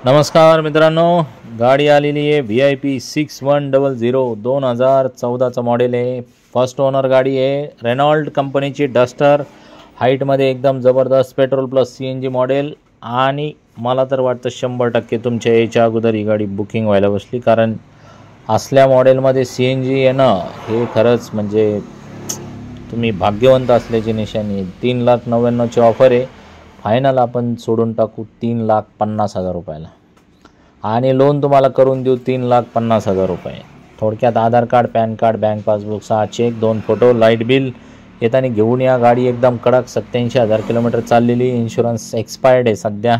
नमस्कार मित्रांनो, गाडी आलेली आहे VIP 6100 2014चं मॉडेल आहे। फर्स्ट ओनर गाडी आहे। रेनॉल्ड कंपनीची डस्टर, हाईटमध्ये एकदम जबरदस्त पेट्रोल प्लस CNG मॉडेल। आणि मला तर वाटतं 100% तुमच्या याच्या अगोदर ही गाडी बुकिंग व्हायला बसली, कारण असल्या मॉडेलमध्ये CNG येणं हे खरंच म्हणजे तुम्ही भाग्यवंत असल्याची निशाणी आहे। 3,99,000ची ऑफर आहे। फायनल आपण सोडून टाकू 3,50,000 रुपयाला, आणि लोन तुम्हाला करून देऊ 3,50,000 रुपये। थोडक्यात Aadhaar card, PAN card, bank passbook, 6 cheque, 2 photo, light bill येताना घेऊन या। गाडी एकदम कडक 87,000 किलोमीटर चाललेली, इन्शुरन्स एक्सपायर्ड आहे सध्या।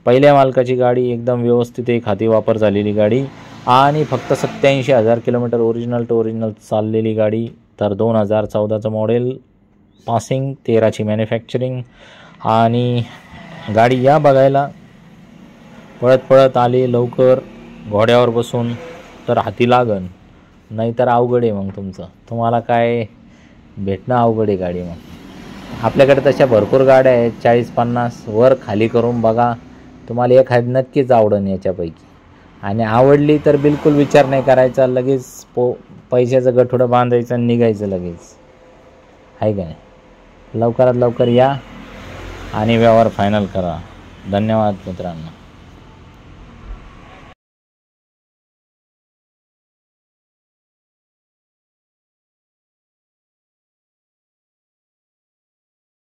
पहिल्या मालकाची गाडी, एकदम व्यवस्थित एक हाती वापर झालेली गाडी, आणि फक्त 87,000 किलोमीटर ओरिजिनल टू ओरिजिनल चाललेली गाडी। तर 2014चं मॉडेल, पासिंग 13ची मॅन्युफॅक्चरिंग। आणि गाडी या बघायला, पळत पळत आली लवकर घोड्यावर बसून तर हाती लागन, नाहीतर अवघड आहे। मग तुम्हाला काय भेटणं अवघड आहे गाडी। मग आपल्याकडे तशा भरपूर गाड्या आहेत, 40-50 वर खाली करून बघा, तुम्हाला एखादी नक्कीच आवडन याच्यापैकी। आणि आवडली तर बिलकुल विचार नाही करायचा, लगेच पैशाचं गठुडं बांधायचं आणि निघायचं लगेच, आहे का नाही? लवकरात लवकर या आणि व्यवहार फायनल करा। धन्यवाद मित्रांनो।